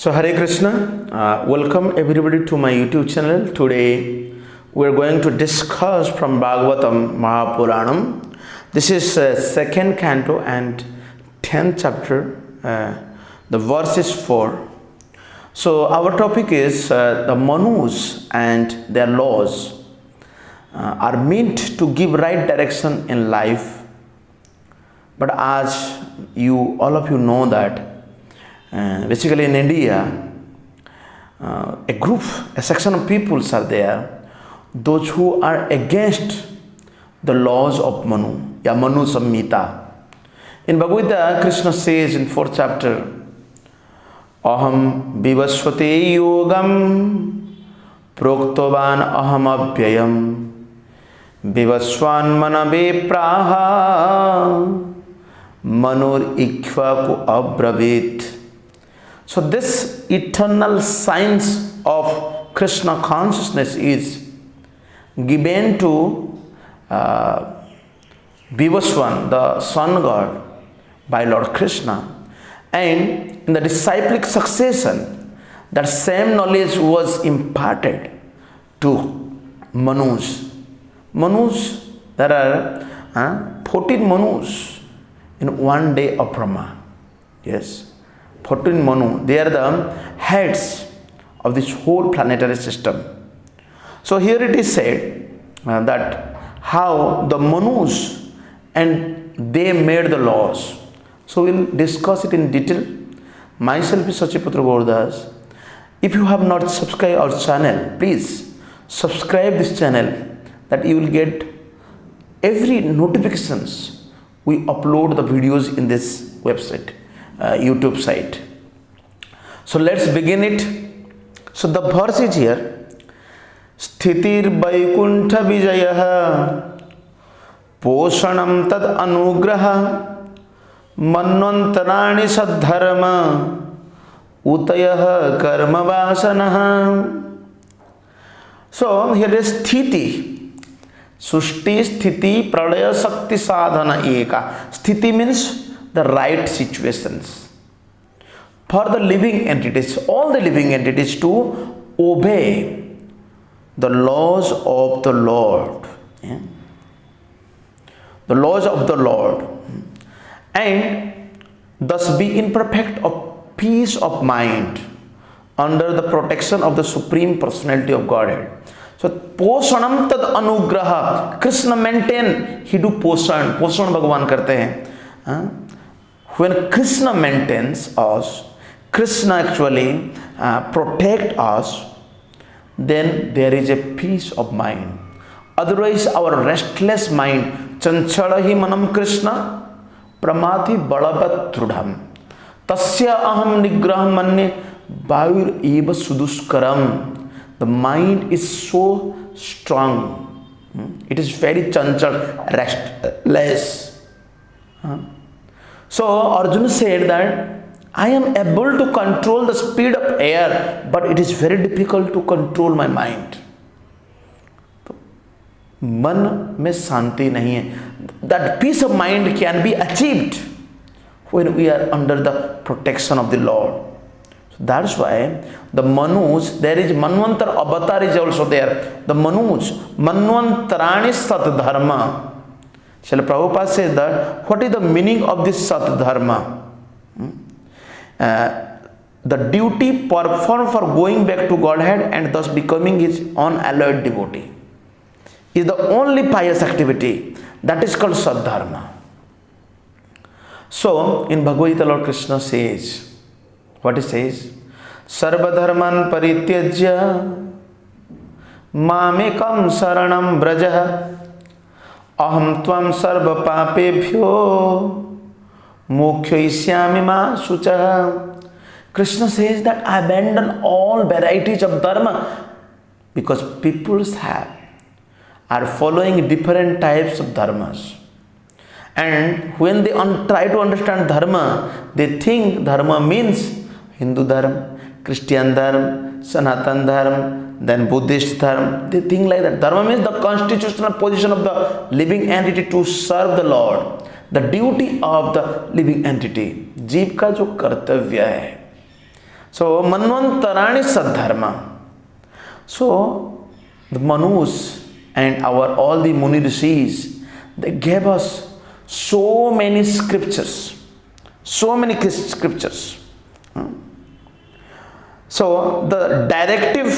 So Hare Krishna, welcome everybody to my YouTube channel. Today we are going to discuss from Bhagavatam Mahapuranam. This is second canto and 10th chapter, the verse is 4. So our topic is the Manus and their laws are meant to give right direction in life. But as all of you know that basically in India, a section of peoples are there, those who are against the laws of Manu, Manu Samhita. In Bhagavad Gita, Krishna says in 4th chapter, Aham vivasvate yogam proktovan aham abhyayam vivasvan manabe praha manur ikvaku abravit. So this eternal science of Krishna consciousness is given to Vivaswan, the sun god, by Lord Krishna. And in the disciplic succession, that same knowledge was imparted to Manus. Manus, there are 14 Manus in one day of Brahma. Yes. 14 Manu, they are the heads of this whole planetary system. So here it is said that how the Manus and they made the laws. So we'll discuss it in detail. Myself is Sachiputra Gordas. If you have not subscribed our channel, please subscribe this channel that you will get every notifications we upload the videos in this website. YouTube site. So let's begin it. So the verse is here. Sthitir Vaikuntha Vijayah Poshanam Tad Anugraha Manvantarani Sadharma Utayah Karma Vasanaha. So here is Sthiti. Sushti Sthiti Pradaya Sakti Sadhana Eka. Sthiti means the right situations for the living entities, all the living entities to obey the laws of the Lord. Yeah? The laws of the Lord. And thus be in perfect of peace of mind under the protection of the Supreme Personality of Godhead. So, Poshanam tad anugraha. Krishna maintain, he do poshan. Poshan Bhagavan karte hain. When Krishna maintains us, Krishna actually protect us, then there is a peace of mind. Otherwise, our restless mind, chanchalahi manam Krishna, pramati balavat trudham, tasya aham nigraham manye bhavir eva suduskaram. The mind is so strong. It is very chanchal, restless. So Arjuna said that I am able to control the speed of air, but it is very difficult to control my mind. मन में शांति नहीं है. That peace of mind can be achieved when we are under the protection of the Lord. So that's why the Manus, there is Manvantar avatar is also there. The Manus, Manvantarani Sat Dharma. Srila Prabhupada says that what is the meaning of this Sat Dharma? The duty performed for going back to Godhead and thus becoming his unalloyed devotee is the only pious activity that is called Sat Dharma. So in Bhagavad Gita, Lord Krishna says, what he says? Sarva dharman parityajya mamekam saranam brajah aham tvam sarva papebhyo mokhyaisyami ma sucha. Krishna says that I abandon all varieties of dharma because people are following different types of dharmas. And when they try to understand dharma, they think dharma means Hindu dharma, Christian dharma, Sanatan dharma, then Buddhist dharma. They think like that. Dharma means the constitutional position of the living entity to serve the Lord. The duty of the living entity. जीव का जो कर्तव्य है, So Manvantarani Sadharma. So the Manus and our all the Muni Rishis, they gave us so many scriptures. So many scriptures. So the directive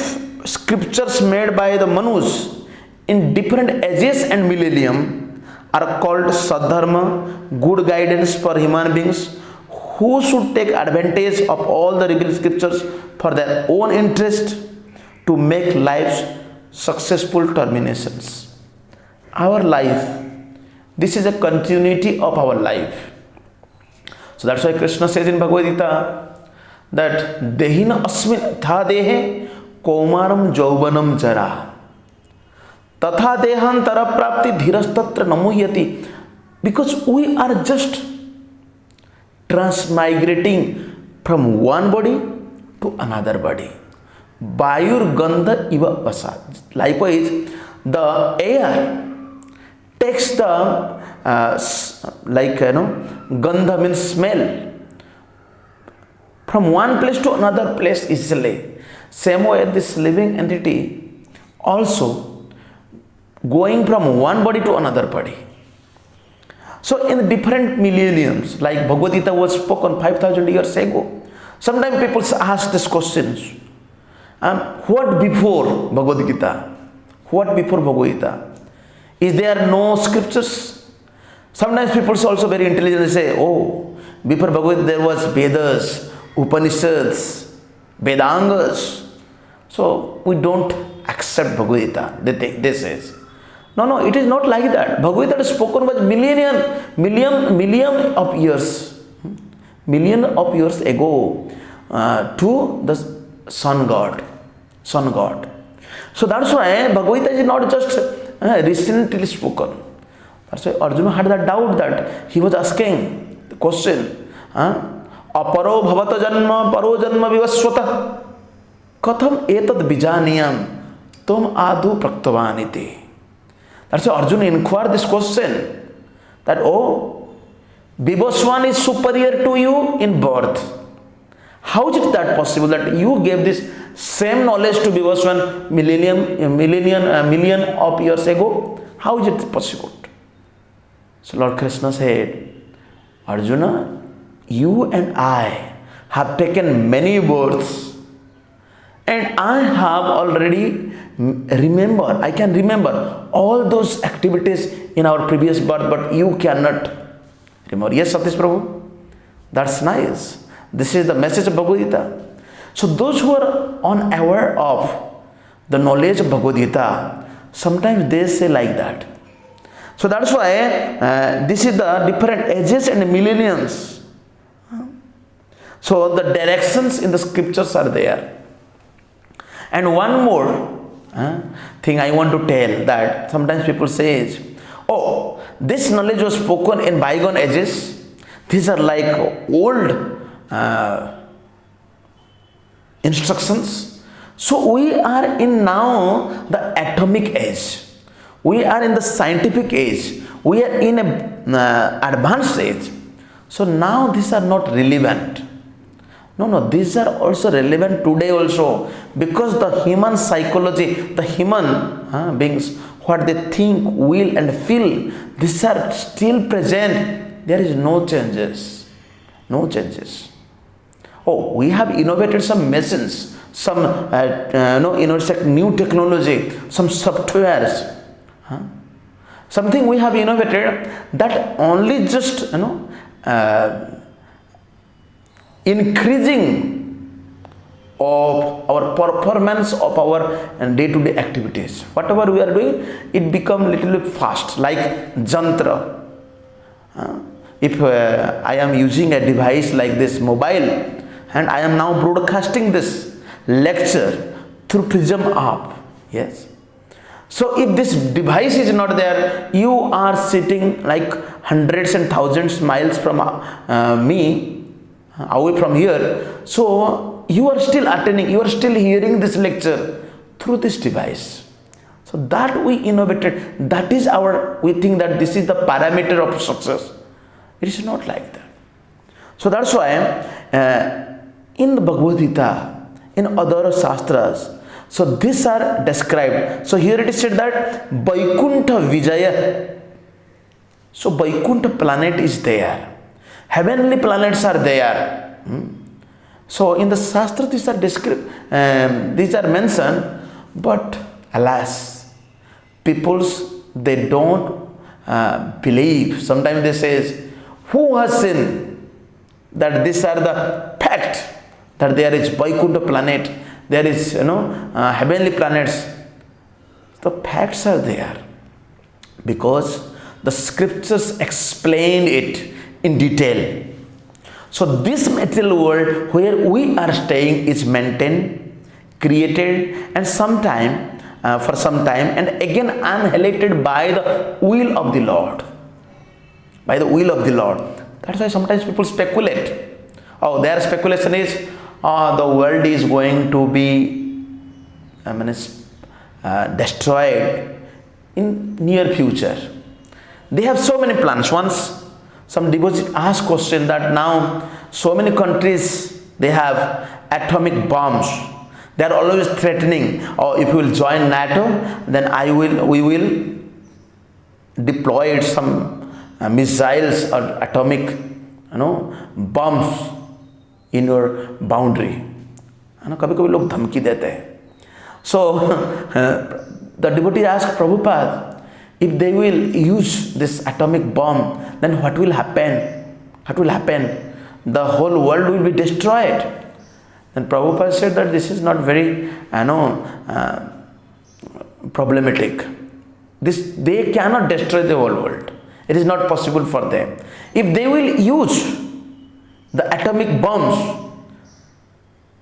scriptures made by the Manus in different ages and millennium are called Sadharma, good guidance for human beings who should take advantage of all the revealed scriptures for their own interest to make life's successful terminations. Our life, this is a continuity of our life. So that's why Krishna says in Bhagavad Gita that Dehina asmin tha dehe kaumaram jauvanam jara tatha dehantara prapti dhirastatra namuhyati, because we are just transmigrating from one body to another body. Vayur gandha iva vasad. Likewise, the air takes the gandha means smell from one place to another place easily. Same way this living entity also going from one body to another body. So in different millenniums, like Bhagavad Gita was spoken 5,000 years ago, sometimes people ask these questions. What before Bhagavad Gita? What before Bhagavad Gita? Is there no scriptures? Sometimes people are also very intelligent and say, oh, before Bhagavad Gita there was Vedas, Upanishads, Vedangas. So we don't accept Bhagavad Gita, they say. No, it is not like that. Bhagavad Gita spoken was million of years ago to the sun god. So that's why Bhagavad Gita is not just recently spoken. That's why Arjuna had that doubt, that he was asking the question, aparo bhavata janma paro janma vivaswata katham etad bijaniyam tum adu praktavaniti. That's why Arjuna inquired this question, that oh, Vivaswan is superior to you in birth. How is it that possible that you gave this same knowledge to Vivaswan million of years ago? How is it possible? So Lord Krishna said, Arjuna, you and I have taken many births, and I have already I can remember all those activities in our previous birth, but you cannot remember. Yes, Satish Prabhu? That's nice. This is the message of Bhagavad Gita. So those who are unaware of the knowledge of Bhagavad Gita, sometimes they say like that. So that's why this is the different ages and millenniums. So the directions in the scriptures are there. And one more thing I want to tell, that sometimes people say, oh, this knowledge was spoken in bygone ages. These are like old instructions. So we are in now the atomic age. We are in the scientific age. We are in an advanced age. So now these are not relevant. No, these are also relevant today also, because the human psychology, the human beings, what they think, will and feel, these are still present. There is no changes. No changes. Oh, we have innovated some machines, some new technology, some softwares. Something we have innovated that only just increasing of our performance of our day-to-day activities. Whatever we are doing, it become little bit fast, like jantra. If I am using a device like this mobile, and I am now broadcasting this lecture through Prism app, yes. So if this device is not there, you are sitting like hundreds and thousands miles from me, away from here. So you are still attending, you are still hearing this lecture through this device. So that we innovated, that is we think that this is the parameter of success. It is not like that. So that's why in the Bhagavad Gita, in other Shastras. So these are described. So here it is said that Vaikuntha Vijaya. So Vaikuntha planet is there. Heavenly planets are there. So in the Shastra these are described, these are mentioned, but alas, peoples, they don't believe. Sometimes they say, who has seen that these are the fact that there is Vaikuntha planet, there is heavenly planets. The facts are there because the scriptures explain it in detail. So this material world where we are staying is maintained, created, and for some time, and again annihilated by the will of the Lord. By the will of the Lord. That's why sometimes people speculate. Oh, their speculation is, the world is going to be destroyed in near future. They have so many plans. Once some devotees asked question that now so many countries, they have atomic bombs. They are always threatening, or if you will join NATO, then we will deploy some missiles or atomic bombs in your boundary. कभी-कभी लोग धमकी देते हैं. So the devotee asked Prabhupada, if they will use this atomic bomb, then what will happen? What will happen? The whole world will be destroyed. And Prabhupada said that this is not very problematic. They cannot destroy the whole world. It is not possible for them. If they will use the atomic bombs,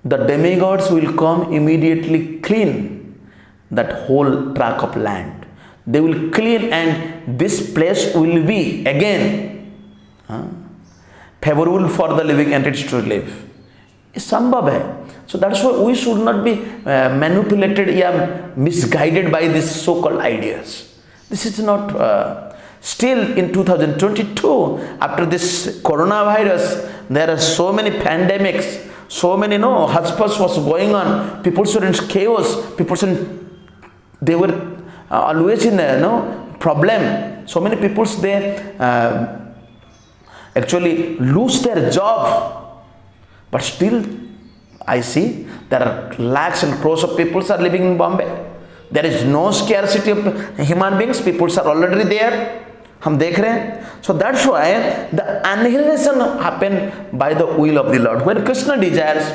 the demigods will come immediately clean that whole tract of land. They will clean, and this place will be again favorable for the living entities to live. It's sambhav hai. So that's why we should not be manipulated or misguided by these so-called ideas. This is not still in 2022, after this coronavirus, there are so many pandemics, so many hotspots was going on. People were in chaos. They were always in problem. So many people, they actually lose their job. But still, I see there are lakhs and crores of people are living in Bombay. There is no scarcity of human beings. People are already there. हम देख रहे हैं. So that's why the annihilation happened by the will of the Lord. When Krishna desires,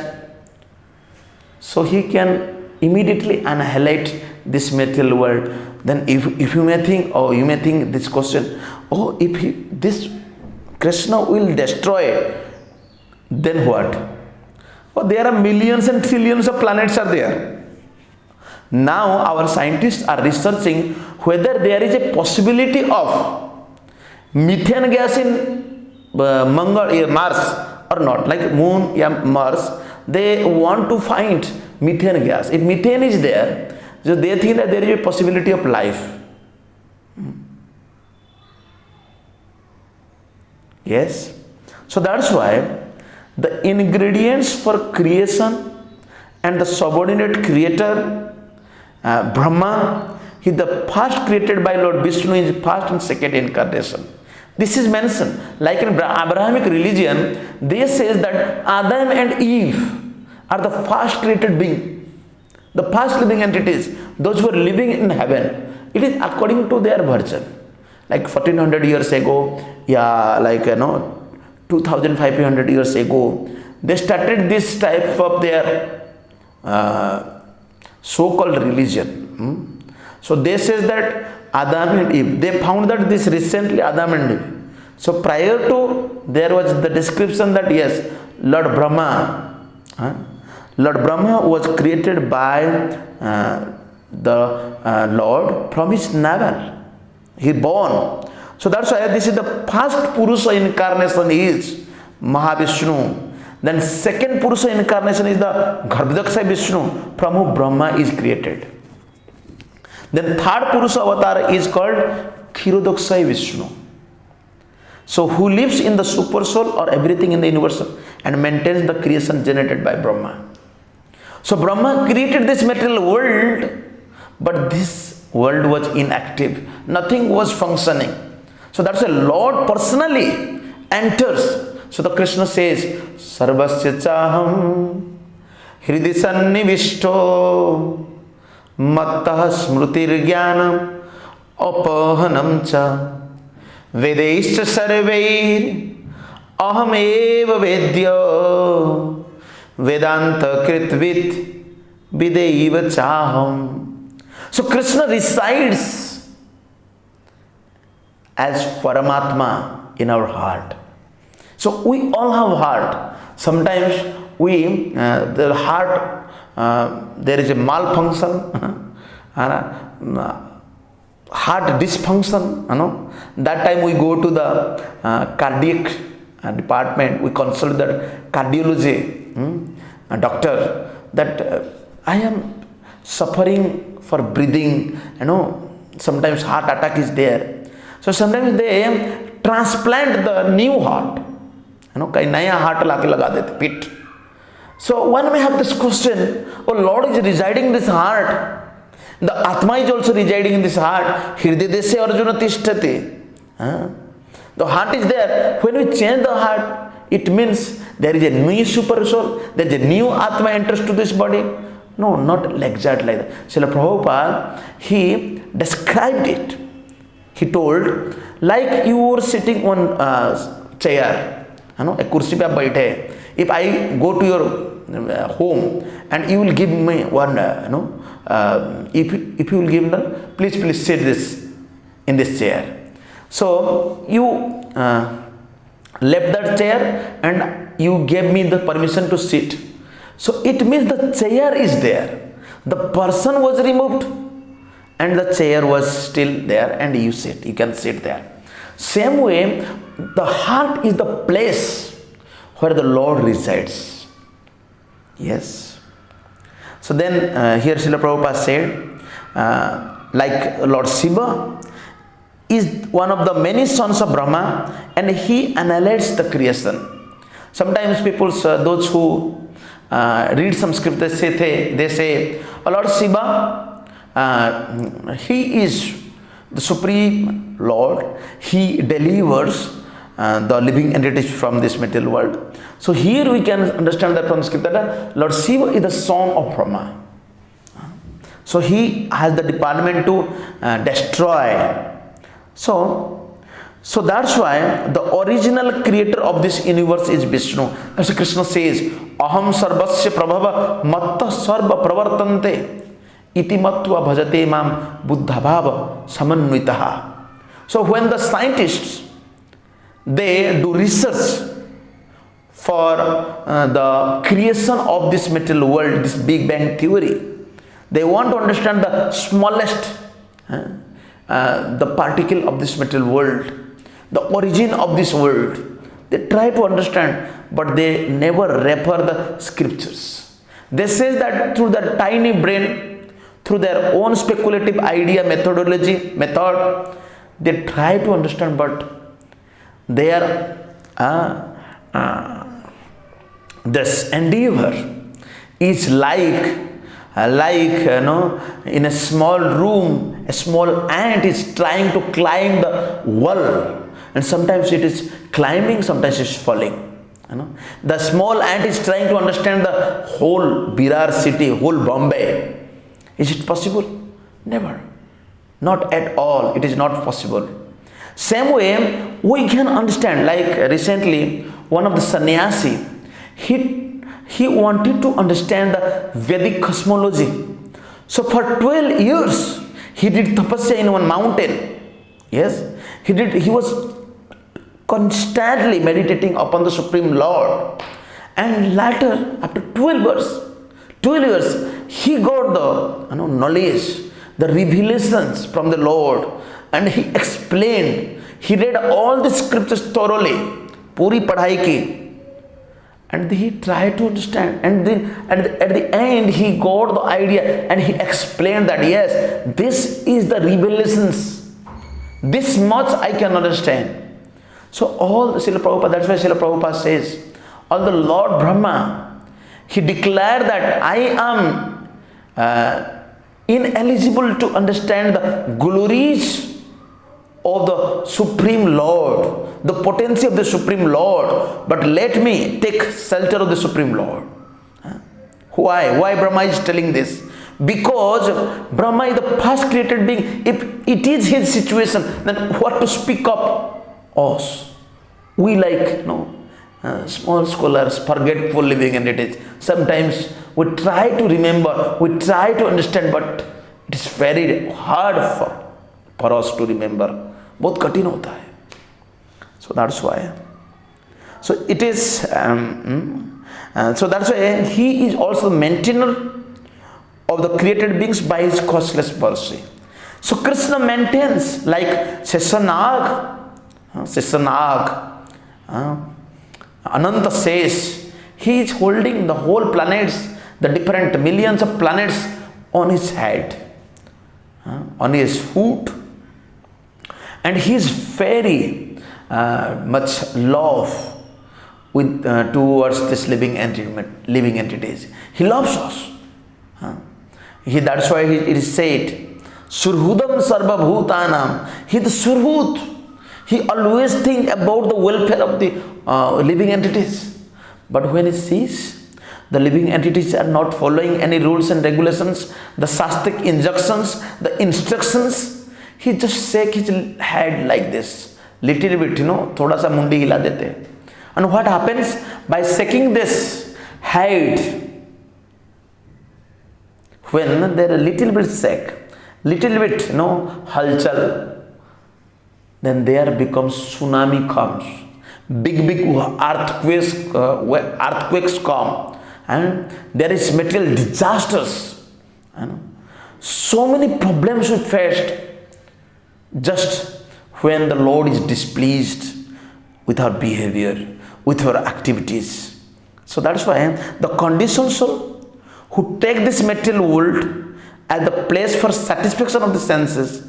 so he can immediately annihilate this material world. Then if you may think, you may think this question, if this Krishna will destroy, then what? There are millions and trillions of planets are there. Now our scientists are researching whether there is a possibility of methane gas in Mars or not, like Moon or Mars. They want to find methane gas. If methane is there, so they think that there is a possibility of life. Yes. So that's why the ingredients for creation and the subordinate creator, Brahma, he is the first created by Lord Vishnu, is first and second incarnation. This is mentioned. Like in Abrahamic religion, they say that Adam and Eve are the first created being, the first living entities, those who are living in heaven. It is according to their version. Like 1400 years ago, 2500 years ago, they started this type of their so-called religion. So they say that Adam and Eve, they found that this recently Adam and Eve. So prior to, there was the description that yes, Lord Brahma was created by the Lord from his navel. He born. So that's why this is the first Purusha incarnation is Mahavishnu. Then second Purusha incarnation is the Garbhadaksha Vishnu, from whom Brahma is created. Then third Purusha avatar is called Kshirodaksha Vishnu. So who lives in the super soul or everything in the universe, and maintains the creation generated by Brahma. So Brahma created this material world, but this world was inactive. Nothing was functioning. So that's why Lord personally enters. So the Krishna says, Sarvasya chaham hridi sannivishto mattah smrutir jnanam apahanam cha vedaishcha sarvair aham eva vedya vedanta kritvit vidaiva chaham. So Krishna resides as Paramatma in our heart. So we all have heart. Sometimes the heart, there is a malfunction, heart dysfunction. That time we go to the cardiac department. We consult the cardiology doctor that I am suffering for breathing. Sometimes heart attack is there. So sometimes they transplant the new heart. कहीं नया heart लाके लगा देते pit. So one may have this question, oh Lord is residing in this heart, the Atma is also residing in this heart, Hriday deshe Arjuna tishtati. The heart is there. When we change the heart, it means there is a new super soul, there is a new Atma enters to this body. No, not exactly like that. Srila Prabhupada, he described it. He told, like you were sitting on a chair, एक कुर्सी पे आप बैठे. If I go to your home and you will give me one, if you will give me, please sit this in this chair. So you left that chair and you gave me the permission to sit. So it means the chair is there. The person was removed and the chair was still there and you can sit there. Same way, the heart is the place where the Lord resides. Yes. So then here Srila Prabhupada said, like Lord Shiva is one of the many sons of Brahma and he annihilates the creation. Sometimes people, those who read some scriptures, they say, oh Lord Shiva, he is the Supreme Lord, he delivers the living entities from this material world. So here we can understand that from scripture that Lord Shiva is the son of Brahma. So he has the department to destroy. So that's why the original creator of this universe is Vishnu. As Krishna says, Aham sarvasya prabhava matta sarva pravartante iti matva bhajate mam buddhabhava samanvitaha. So when the scientists, they do research for the creation of this material world, this Big Bang theory, they want to understand the smallest the particle of this material world, the origin of this world. They try to understand, but they never refer the scriptures. They say that through their tiny brain, through their own speculative idea, method, they try to understand, but their this endeavor is like in a small room, a small ant is trying to climb the wall, and sometimes it is climbing, sometimes it is falling. The small ant is trying to understand the whole Virar city, whole Bombay. Is it possible? Never. Not at all. It is not possible. Same way, we can understand, like recently, one of the sannyasi, he wanted to understand the Vedic cosmology. So for 12 years, he did tapasya in one mountain. Yes, he was constantly meditating upon the Supreme Lord. And later, after 12 years, he got the knowledge, the revelations from the Lord, and he explained. He read all the scriptures thoroughly, puri padhai ki, and he tried to understand. And then at the end, he got the idea, and he explained that yes, this is the revelations. This much I can understand. So all Srila Prabhupada, that's why Srila Prabhupada says, or the Lord Brahma, he declared that I am ineligible to understand the glories of the Supreme Lord, the potency of the Supreme Lord, but let me take shelter of the Supreme Lord. Why? Why Brahma is telling this? Because Brahma is the first created being. If it is his situation, then what to speak of us? We small scholars, forgetful living entities. Sometimes we try to remember, we try to understand, but it is very hard for us to remember. बहुत कठिन होता है. So that's why. So it is. So that's why he is also the maintainer of the created beings by his causeless mercy. So Krishna maintains like Sheshanag, Ananta says, he is holding the whole planets, the different millions of planets on his head, on his foot, and he is very much love with towards this living entities. He loves us. That's why it is said, Surhudam Sarva Bhutanam. He is the Surhut. He always thinks about the welfare of the living entities. But when he sees the living entities are not following any rules and regulations, the Shastric injunctions, the instructions, he just shake his head like this, little bit, thoda sa mundi hila dete. And what happens? By shaking this head, when there is a little bit shake, little bit, halchal, then there becomes tsunami comes, big earthquakes come, and there is material disasters. So many problems we faced just when the Lord is displeased with our behavior, with our activities. So that's why the conditioned soul who take this material world as the place for satisfaction of the senses,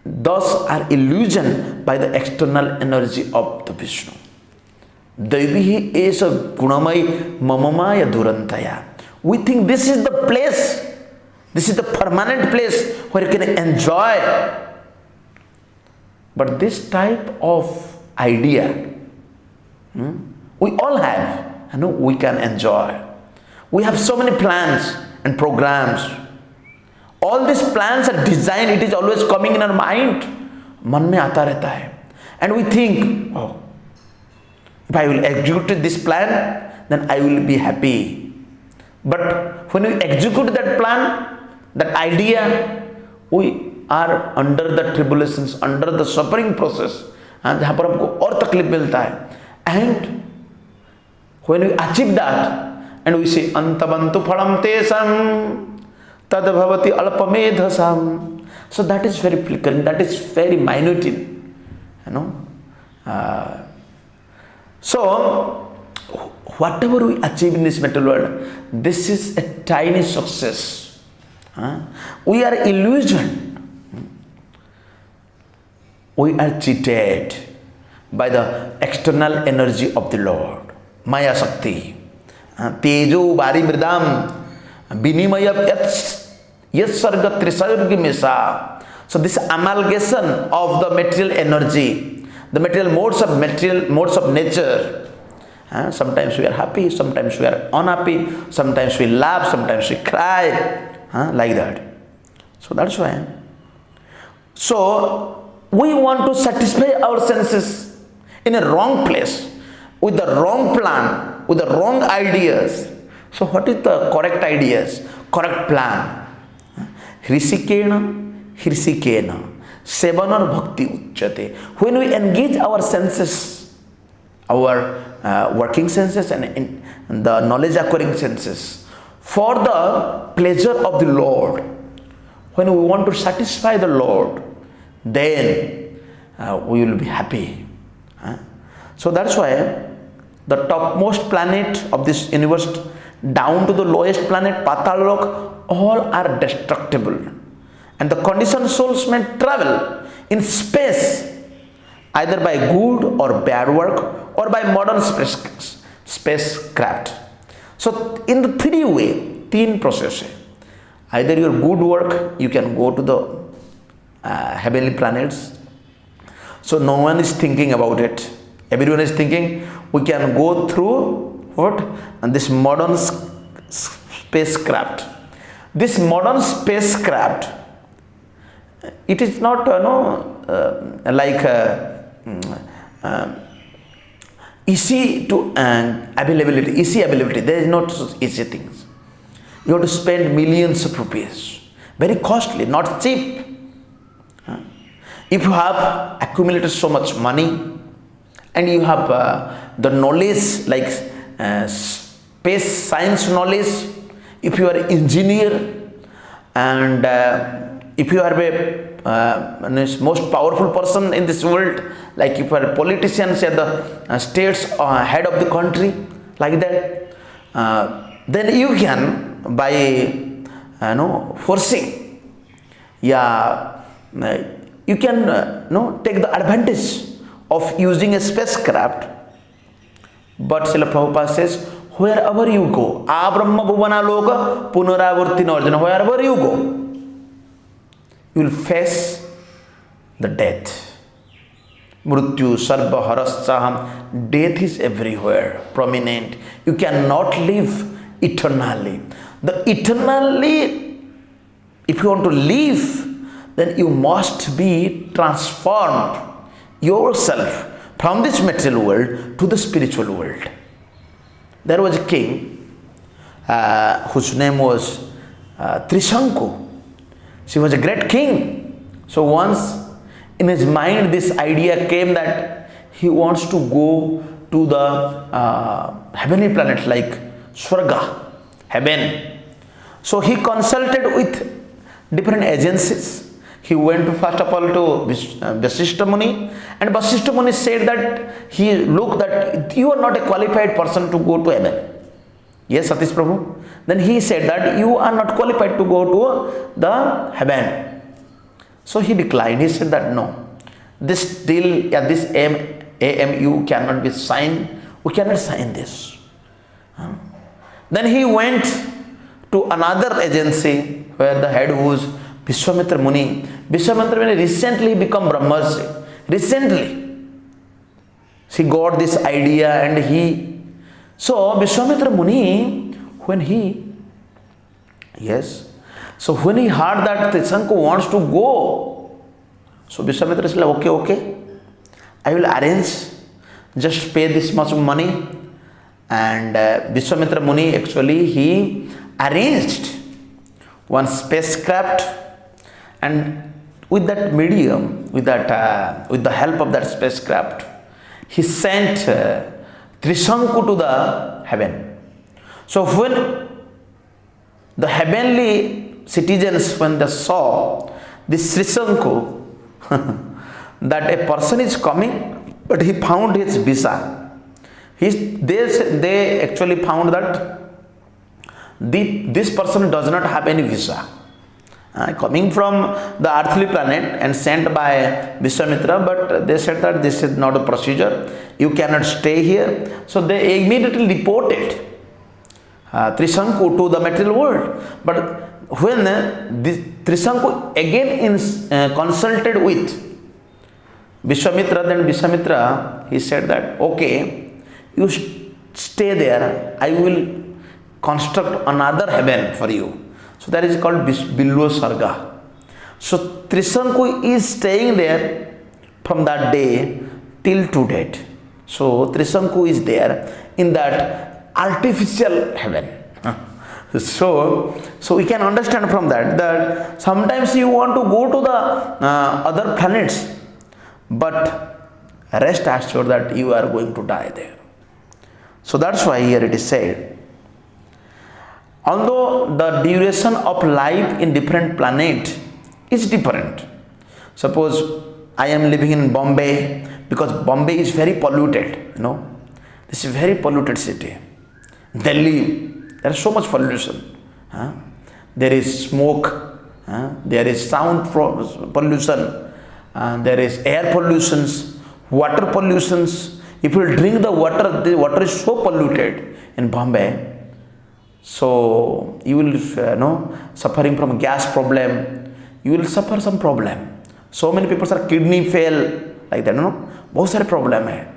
thus are illusioned by the external energy of the Vishnu. Daivihi esa gunamai mamamaya durantaya. We think this is the place, this is the permanent place where you can enjoy. But this type of idea, we all have, we can enjoy. We have so many plans and programs. All these plans are designed, it is always coming in our mind. Man mein aata rehta hai. And we think, if I will execute this plan, then I will be happy. But when we execute that plan, that idea, we are under the tribulations, under the suffering process, and जहाँ पर हमको और तकलीफ मिलता है. And when we achieve that, and we say antabantu phalam tesam tad bhavati alpamedhasam. So that is very flickering, that is very minute, so whatever we achieve in this material world, this is a tiny success. We are illusioned. We are cheated by the external energy of the Lord. Maya Shakti. Tejo Bari Mridam Binimaya Yat Sarga Trisargi Mesa. So this amalgamation of the material energy, the material modes of nature. Sometimes we are happy, sometimes we are unhappy, sometimes we laugh, sometimes we cry, like that. So that's why. So we want to satisfy our senses in a wrong place, with the wrong plan, with the wrong ideas. So what is the correct ideas, correct plan? Hrisikena, Sevanar Bhakti Uchyate. When we engage our senses, our working senses and the knowledge acquiring senses for the pleasure of the Lord, when we want to satisfy the Lord, then we will be happy. So that's why the topmost planet of this universe down to the lowest planet, Patalok, all are destructible. And the conditioned souls may travel in space either by good or bad work or by modern spacecraft. So in the 3D way, 3 process. Either your good work, you can go to the heavenly planets. So no one is thinking about it. Everyone is thinking we can go through what? And this modern spacecraft. This modern spacecraft, it is not easy to easy availability. There is not such easy things. You have to spend millions of rupees. Very costly, not cheap. If you have accumulated so much money and you have the knowledge like space science knowledge, if you are an engineer and if you are a most powerful person in this world, like if you are a politician, say the state's head of the country, like that, then you can by forcing, you can take the advantage of using a spacecraft. But Srila Prabhupada says, wherever you go, abrahma bhuvana loka punaravarti narjana, wherever you go, you will face the death. Mrityu sarva harassaham, death is everywhere, prominent. You cannot live eternally. The eternally, if you want to live, then you must be transformed yourself from this material world to the spiritual world. There was a king whose name was Trishanku. She was a great king. So once in his mind this idea came that he wants to go to the heavenly planets like Swarga, heaven. So he consulted with different agencies. He went first of all to Vasishtha Muni, and Vasishtha Muni said that he looked that you are not a qualified person to go to heaven. Yes, Satish Prabhu. Then he said that you are not qualified to go to the heaven. So he declined. He said that no, this deal, this AMU cannot be signed. We cannot sign this. Then he went to another agency where the head was Vishwamitra Muni. Vishwamitra Muni recently become Brahmarshi. Recently. She got this idea and so Vishwamitra Muni, when he heard that Trishanku wants to go, so Vishwamitra said, okay, I will arrange, just pay this much money. And Vishwamitra Muni actually he arranged one spacecraft, and with that medium, with the help of that spacecraft, he sent Trishanku to the heaven. So when the heavenly citizens, when they saw this Trishanku, that a person is coming, but he found his visa. They actually found that this person does not have any visa. Coming from the earthly planet and sent by Vishwamitra, but they said that this is not a procedure. You cannot stay here. So they immediately deported Trishanku to the material world. But when this Trishanku again consulted with Vishwamitra, then Vishwamitra, he said that, okay, you stay there. I will construct another heaven for you. So that is called Bilwa Sarga. So Trishanku is staying there from that day till to date. So Trishanku is there in that artificial heaven. So we can understand from that sometimes you want to go to the other planets, but rest assured that you are going to die there. So that's why here it is said, although the duration of life in different planet is different. Suppose I am living in Bombay, because Bombay is very polluted, this is a very polluted city. Delhi, there is so much pollution. There is smoke, there is sound pollution, there is air pollutions, water pollutions. If you will drink the water is so polluted in Bombay. So you will suffering from gas problem. You will suffer some problem. So many people are kidney fail like that. बहुत सारे problem है.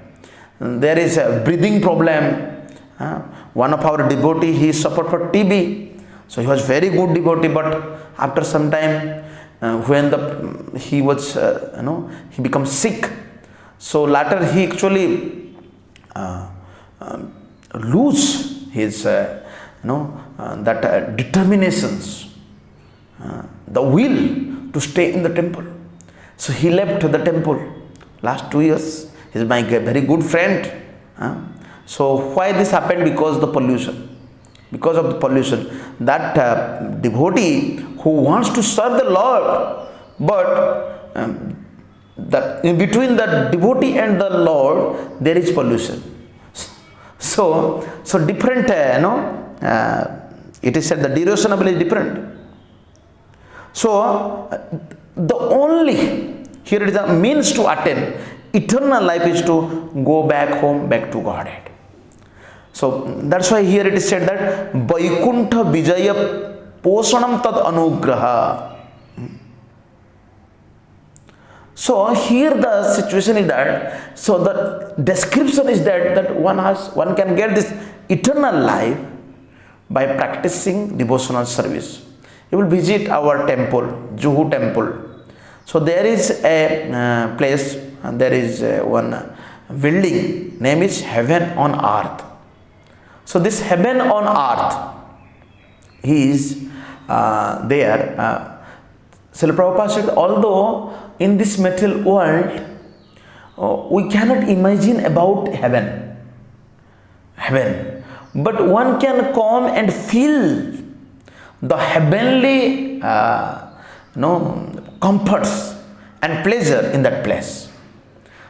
There is a breathing problem. One of our devotee, he suffered for TB. So he was very good devotee, but after some time, when he was he becomes sick. So later he actually lose his determinations, the will to stay in the temple. So he left the temple. Last 2 years, he is my very good friend. So why this happened? Because the pollution. Because of the pollution. That devotee who wants to serve the Lord, but in between the devotee and the Lord, there is pollution. So different, it is said the devotion level is different. So the only, here it is a means to attain eternal life is to go back home, back to Godhead. So that's why here it is said that Vaikuntha Vijaya Poshanam Tad Anugraha. So here the situation is that, so the description is that one can get this eternal life by practicing devotional service. You will visit our temple, Juhu temple. So there is a place, there is one building, name is Heaven on Earth. So this Heaven on Earth is there. Srila Prabhupada said, although in this material world, we cannot imagine about heaven, but one can come and feel the heavenly comforts and pleasure in that place.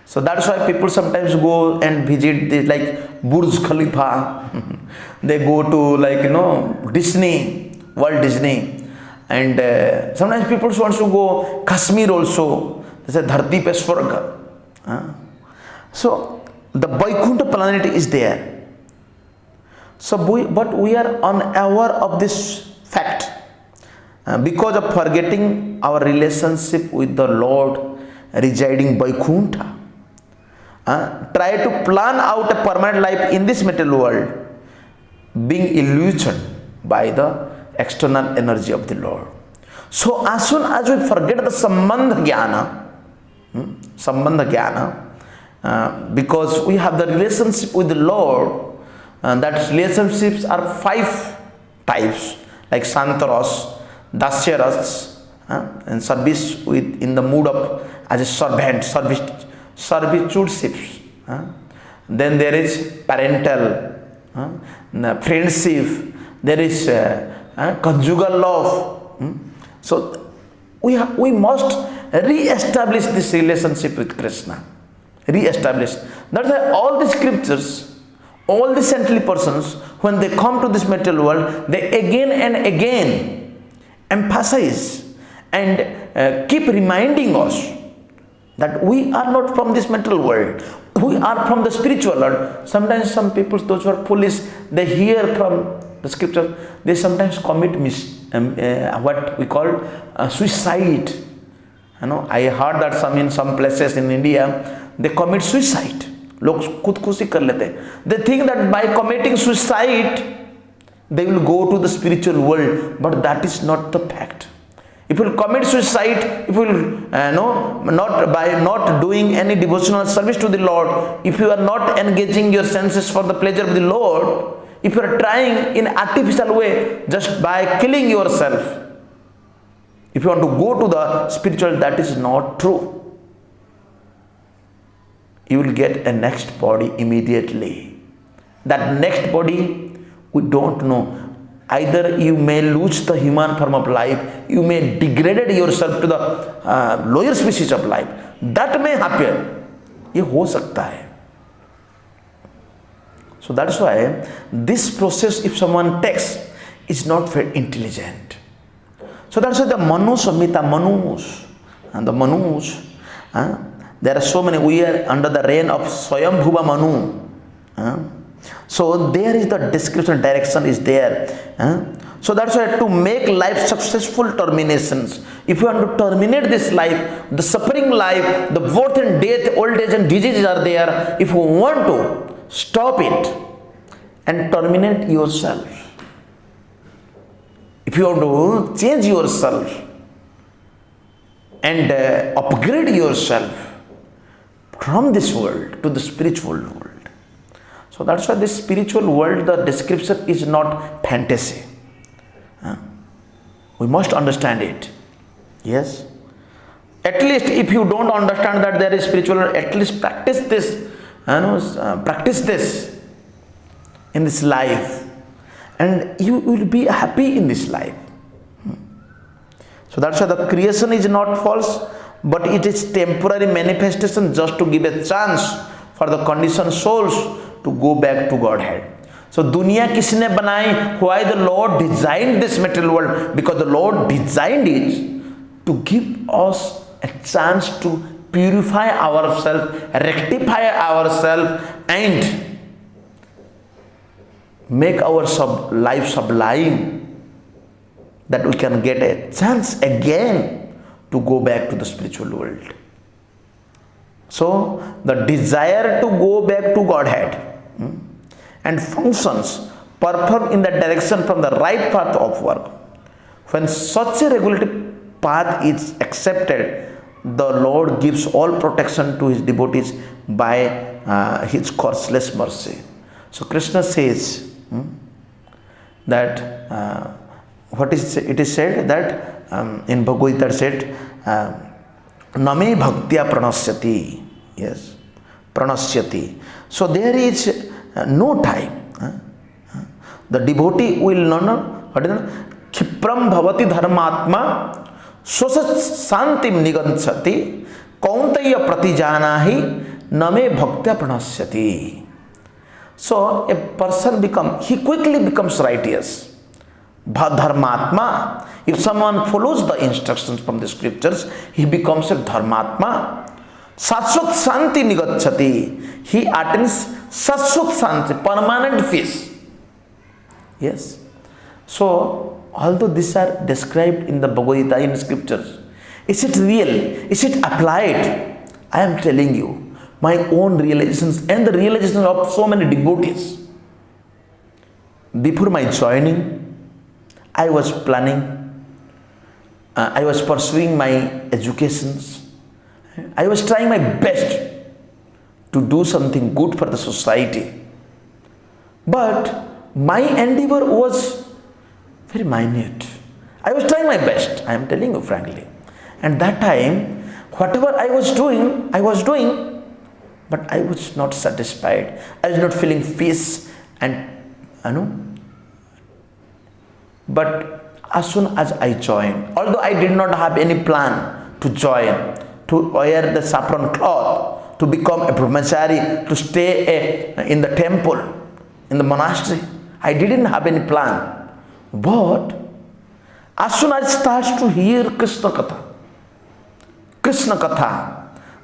So that's why people sometimes go and visit this, like Burj Khalifa. They go to Disney, Walt Disney. And sometimes people want to go Kashmir also. They say Dharti pe Swarga. So the Vaikuntha planet is there. So but we are unaware of this fact because of forgetting our relationship with the Lord residing Vaikuntha. Try to plan out a permanent life in this material world, being illusioned by the external energy of the Lord. So as soon as we forget the Sambandha Jnana, because we have the relationship with the Lord, that relationships are 5 types, like Santaras, Dasyaras, and service in the mood of as a servant, servitudeships. Then there is parental, friendship, there is conjugal love. So we must re-establish this relationship with Krishna. Re-establish. That's why all the scriptures, all the saintly persons, when they come to this material world, they again and again emphasize and keep reminding us that we are not from this material world. We are from the spiritual world. Sometimes some people, those who are foolish, they hear from the scripture, they sometimes commit what we call suicide. I heard that in some places in India, they commit suicide. लोग खुदकुशी कर लेते हैं. They think that by committing suicide, they will go to the spiritual world, but that is not the fact. If you will commit suicide, if you will not doing any devotional service to the Lord, if you are not engaging your senses for the pleasure of the Lord, if you are trying in artificial way, just by killing yourself, if you want to go to the spiritual, that is not true. You will get a next body immediately. That next body, we don't know. Either you may lose the human form of life, you may degrade yourself to the lower species of life. That may happen. ये हो सकता है. So that's why this process, if someone takes, is not very intelligent. So that's why the Manus, and the Manus, There are so many. We are under the reign of Swayambhuva Manu. So there is the description, direction is there. So that's why to make life successful terminations, if you want to terminate this life, the suffering life, the birth and death, old age and diseases are there. If you want to stop it and terminate yourself, if you want to change yourself and upgrade yourself from this world to the spiritual world. So that's why this spiritual world, the description is not fantasy. We must understand it. Yes. At least if you don't understand that there is spiritual world, at least practice this. Practice this in this life, and you will be happy in this life. So that's why the creation is not false, but it is temporary manifestation just to give a chance for the conditioned souls to go back to Godhead. So दुनिया किसने बनाई? Why the Lord designed this material world? Because the Lord designed it to give us a chance to purify ourselves, rectify ourselves, and make our life sublime, that we can get a chance again to go back to the spiritual world. So the desire to go back to Godhead and functions perform in the direction from the right path of work. When such a regulated path is accepted, the Lord gives all protection to his devotees by his causeless mercy. So Krishna says that what is it is said that in Bhagavatam said name bhaktya pranasyati. Yes, pranasyati. So there is no time. The devotee will not Khipram bhavati dharmatma swasat santim niganchati kauntaya pratijanahi name bhaktya pranasyati. So a person he quickly becomes righteous. Dharmatma. If someone follows the instructions from the scriptures, he becomes a dharmatma. Saswat santi nigachati. He attains saswat santi, permanent peace. Yes. So, although these are described in the Bhagavad Gita in scriptures, is it real? Is it applied? I am telling you, my own realizations and the realizations of so many devotees. Before my joining, I was planning, I was pursuing my educations. I was trying my best to do something good for the society. But my endeavor was very minute. I was trying my best, I am telling you frankly. And that time, whatever I was doing, but I was not satisfied. I was not feeling peace and But as soon as I joined, although I did not have any plan to join, to wear the saffron cloth, to become a brahmachari, to stay in the temple, in the monastery, I didn't have any plan. But as soon as I start to hear Krishna Katha,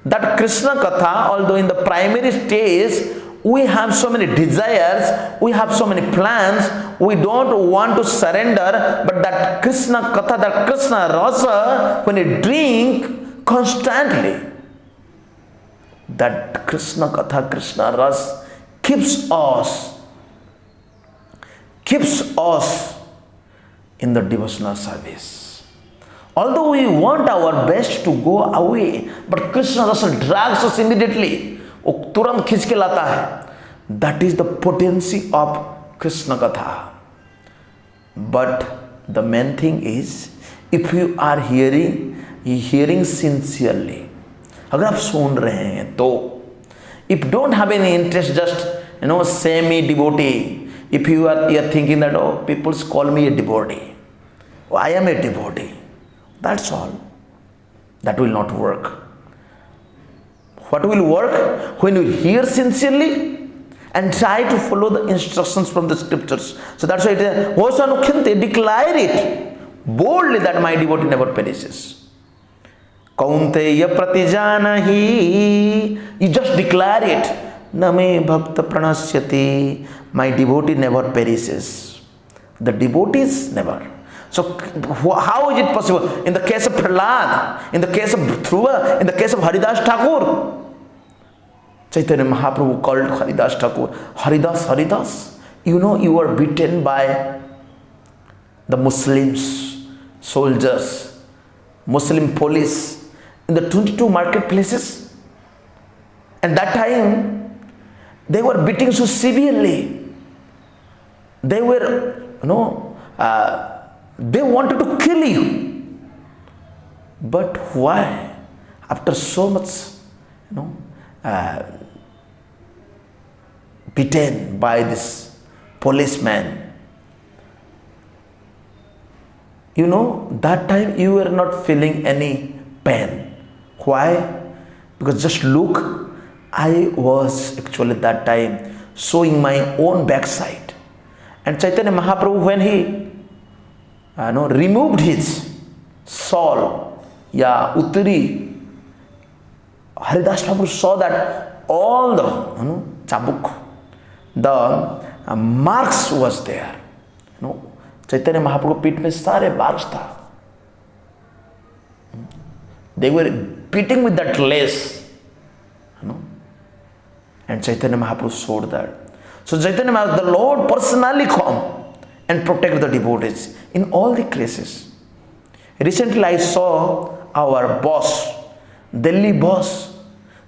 that Krishna Katha, although in the primary stage, we have so many desires, we have so many plans, we don't want to surrender, but that Krishna Katha, that Krishna Rasa, when you drink constantly, that Krishna Katha, Krishna Rasa keeps us in the devotional service. Although we want our best to go away, but Krishna Rasa drags us immediately. वो तुरंत खींच के लाता है. That is the potency of Krishna Katha. But the main thing is, if you are hearing sincerely, अगर आप सुन रहे हैं तो, if don't have any interest, just semi devotee, if you are thinking that people call me a devotee, I am a devotee, that's all, that will not work. What will work? When you hear sincerely and try to follow the instructions from the scriptures. So that's why it is, declare it boldly that my devotee never perishes. Kaunteya pratijanahi. You just declare it. Name bhakta pranasyati. My devotee never perishes. The devotees never. So how is it possible? In the case of Prahlad, in the case of Dhruva, in the case of Haridas Thakur, Chaitanya Mahaprabhu called Haridas Thakur, Haridas, Haridas, you know you were beaten by the Muslims, soldiers, Muslim police in the 22 marketplaces. And that time, they were beating so severely. They were, they wanted to kill you. But why? After so much, beaten by this policeman, that time you were not feeling any pain. Why? Because just look, I was actually that time showing my own backside. And Chaitanya Mahaprabhu, when he removed his shawl, Uttari, Haridas Thakur saw that all the chabuk, the marks was there. Chaitanya Mahaprabhu पीठ में सारे marks था. They were beating with that lace, and Chaitanya Mahaprabhu showed that. So Chaitanya Mahaprabhu, the Lord personally come and protect the devotees in all the cases. Recently I saw our boss, Delhi boss.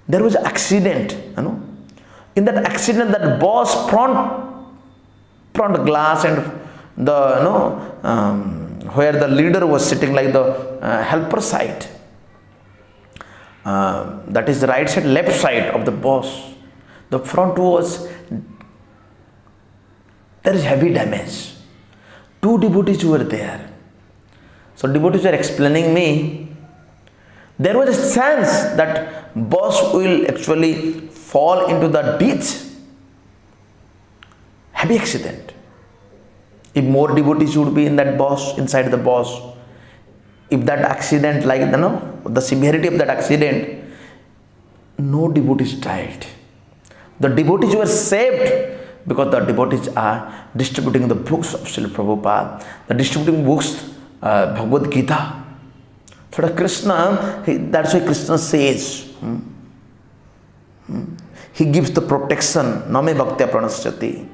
There was an accident, In that accident, that boss front glass and the where the leader was sitting, like the helper side, that is the right side, left side of the boss, the front was, there is heavy damage. 2 devotees were there. So devotees were explaining me, there was a chance that boss will actually fall into the ditch. Heavy accident. If more devotees would be in that boss, inside the boss, if that accident, like the severity of that accident, no devotees died. The devotees were saved because the devotees are distributing the books of Srila Prabhupada, the distributing books, Bhagavad Gita. So the Krishna, that's why Krishna says, he gives the protection, Name Bhaktya Pranasyati.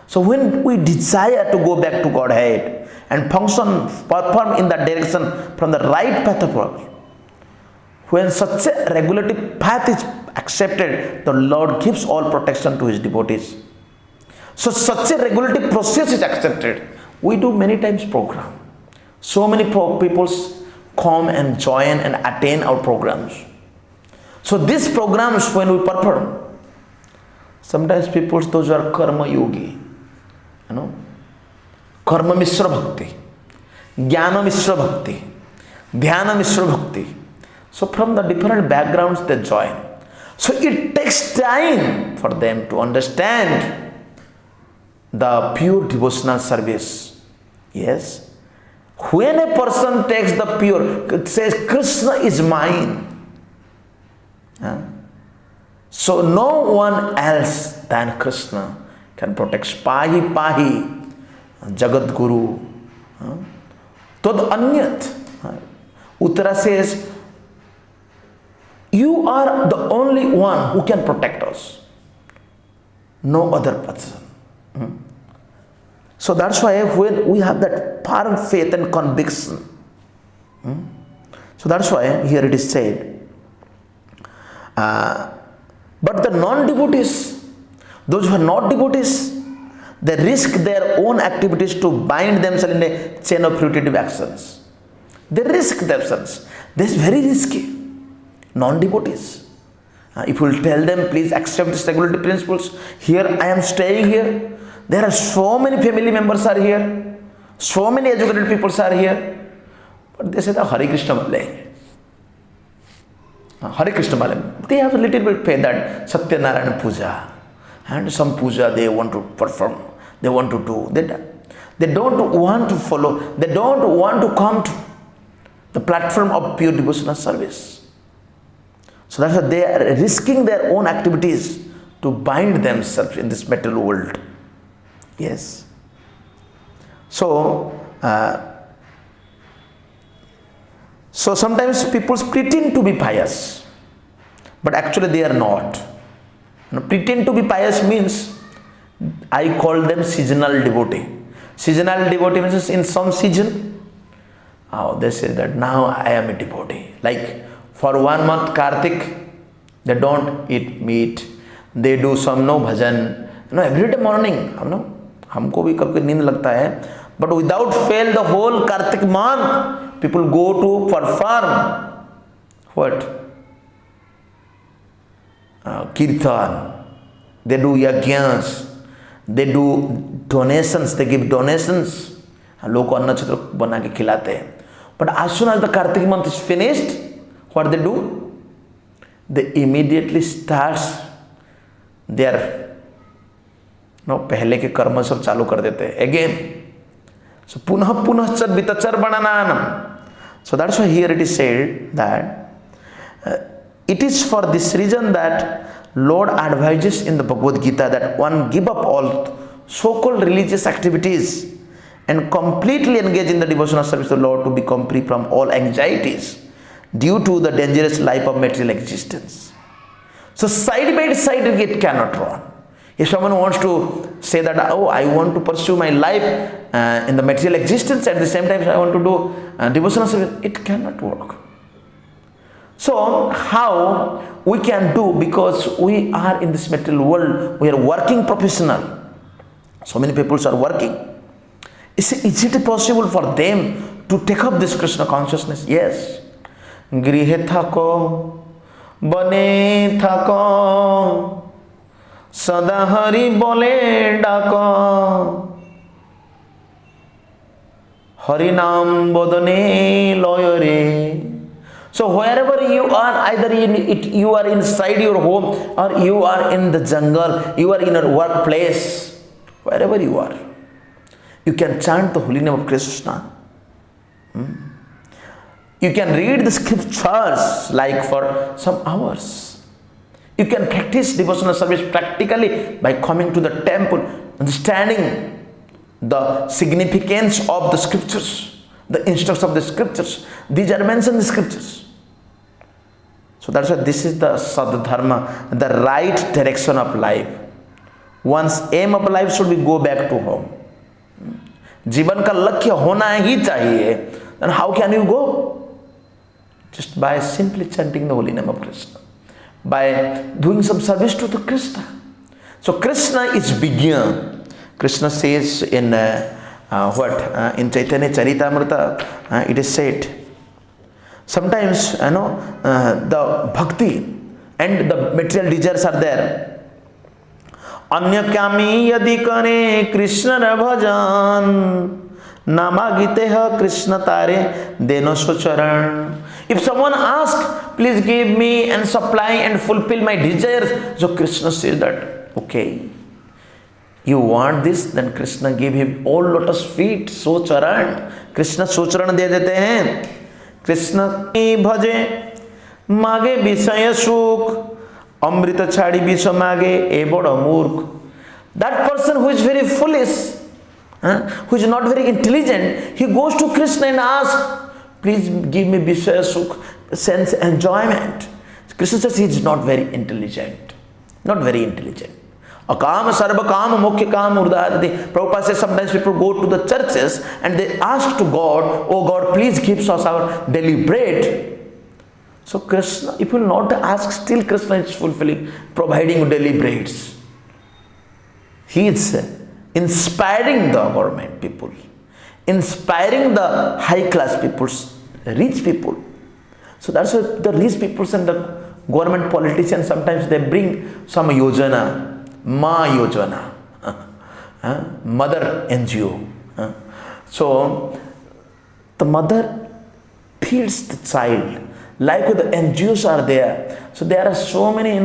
So when we desire to go back to Godhead and function, perform in that direction from the right path of God, when such a regulative path is accepted, the Lord gives all protection to his devotees. So such a regulative process is accepted. We do many times program. So many people come and join and attend our programs. So these programs, when we perform, sometimes people, those who are karma yogi, karma mishra bhakti, jnana mishra bhakti, dhyana mishra bhakti. So from the different backgrounds they join. So it takes time for them to understand the pure devotional service. Yes. When a person takes the pure, it says Krishna is mine. So no one else than Krishna can protect. Pahi pahi Jagat Guru. Tad anyat. Uttara says, you are the only one who can protect us. No other person. So that's why when we have that firm faith and conviction, so that's why here it is said, but the non-devotees, those who are not devotees, they risk their own activities to bind themselves in a chain of fruitive actions. They risk themselves. This is very risky. Non-devotees. If you will tell them, please accept these regulative principles. Here I am staying here. There are so many family members are here. So many educated people are here. But they say that Hare Krishna Malay. Hare Krishna Malay. They have a little bit faith that Satya Narayana Puja. And some puja they want to perform. They want to do. They don't want to follow. They don't want to come to the platform of pure devotional service. So that's why they are risking their own activities to bind themselves in this material world. Yes. So sometimes people pretend to be pious, but actually they are not. Pretend to be pious means, I call them seasonal devotee. Seasonal devotee means in some season, they say that now I am a devotee. Like for 1 month Kartik, they don't eat meat, they do some bhajan. Every day morning, हमको भी कभी नींद लगता है, but without fail the whole Kartik month, people go to perform what? Kirtan. They do yajnas, they do donations, they give donations. लोग को अन्न छत्र बना के खिलाते हैं. But as soon as the Kartik month is finished, what they do? They immediately starts their पहले के कर्म सब चालू कर देते हैं again. So पुनः चर वितचर बनाना. So that's why here it is said that it is for this reason that Lord advises in the Bhagavad Gita that one give up all so-called religious activities and completely engage in the devotional service of the Lord to become free from all anxieties due to the dangerous life of material existence. So side by side it cannot run. If someone wants to say that, oh, I want to pursue my life in the material existence, at the same time I want to do devotional service, it cannot work. So how we can do, because we are in this material world, we are working professional. So many people are working. Is it possible for them to take up this Krishna consciousness? Yes. Grihe thako, bane thako, sada hari bole dako, hari naam bodane loyore. So wherever you are, either you are inside your home or you are in the jungle, you are in a workplace, wherever you are, you can chant the holy name of Krishna. You can read the scriptures like for some hours. You can practice devotional service practically by coming to the temple, understanding the significance of the scriptures, the instructions of the scriptures. These are mentioned in the scriptures. So that's why this is the Sadharma, the right direction of life. One's aim of life should be go back to home. जीवन का लक्ष्य होना ही चाहिए. Then how can you go? Just by simply chanting the holy name of Krishna, by doing some service to the Krishna. So Krishna is bigger. Krishna says in in Chaitanya Charitamrita, it is said, sometimes the bhakti and the material desires are there. अन्य कामी यदि करे कृष्ण भजन नामागिते ह कृष्ण तारे देनो सुचरण. If someone asks, please give me and supply and fulfill my desires, so Krishna says that, okay, you want this, then Krishna give him all lotus feet, so charan. Krishna so charan दे देते हैं. कृष्ण भजे मागे विषय सुख अमृत छाड़ी विष मागे ए बड़ मूर्ख. That person who is very foolish, who is not very intelligent, he goes to Krishna and asks, please give me vishaya sukh, sense enjoyment. Krishna says he is not very intelligent. Not very intelligent. Akam sarva kam mukhya kam urdhati. Prabhupada says sometimes people go to the churches and they ask to God, oh God, please give us our daily bread. So Krishna, if you will not ask, still Krishna is fulfilling, providing daily breads. He is inspiring the government people, inspiring the high class people, rich people. So that's why the rich people and the government politicians, sometimes they bring some yojana, Ma Yojana, mother NGO. So the mother feeds the child. Like the NGOs are there. So there are so many,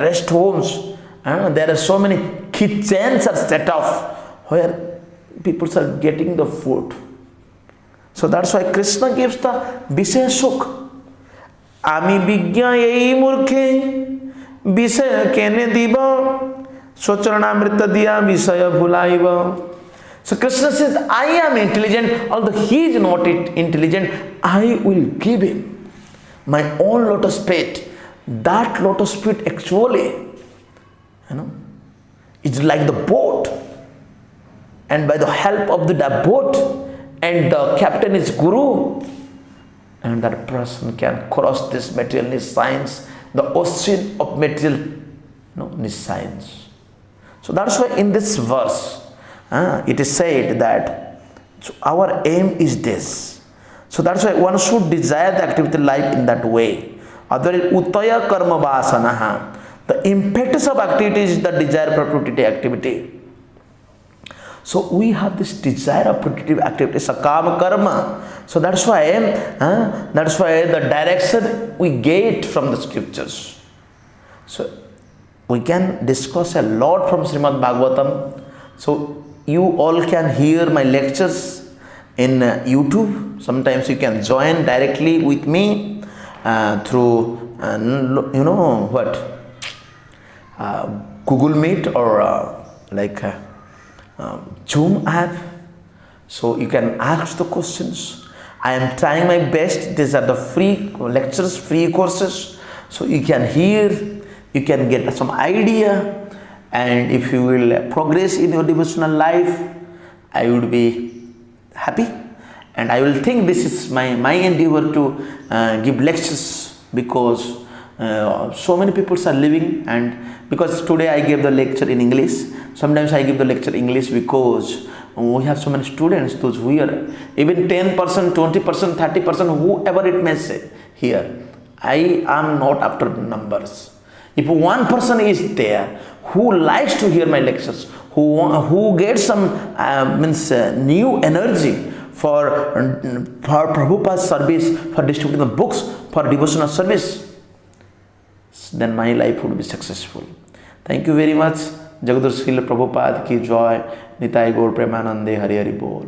rest homes. There are so many kitchens are set off where people are getting the food. So that's why Krishna gives the Visaya Sukh. Ami Vigya ei murkhe Visaya kene diva Socharanamrita diya Visaya bhulaiva. So Krishna says, I am intelligent, although he is not intelligent, I will give him my own lotus feet. That lotus feet actually, is like the boat. And by the help of the boat, and the captain is Guru, and that person can cross this material science, the ocean of material science. So that's why in this verse, it is said that our aim is this. So that's why one should desire the activity life in that way. Otherwise, utaya karma vasana. The impetus of activity is the desire for productive activity. So we have this desire of productive activity, sakama karma. So that's why the direction we get from the scriptures. So we can discuss a lot from Srimad Bhagavatam. So you all can hear my lectures in YouTube. Sometimes you can join directly with me through Google Meet or Zoom app. So you can ask the questions. I am trying my best. These are the free lectures, free courses. So you can hear, you can get some idea. And if you will progress in your devotional life, I would be happy. And I will think this is my endeavor to give lectures, because so many people are living, and because today I gave the lecture in English. Sometimes I give the lecture in English because we have so many students, those who are even 10%, 20%, 30%, whoever it may say here. I am not after numbers. If one person is there who likes to hear my lectures, who gets some new energy for Prabhupada's service, for distributing the books, for devotional service, then my life would be successful. Thank you very much. Jagadguru Srila Prabhupada ki joy. Nitai Gaur Premanande Hari Hari Bol.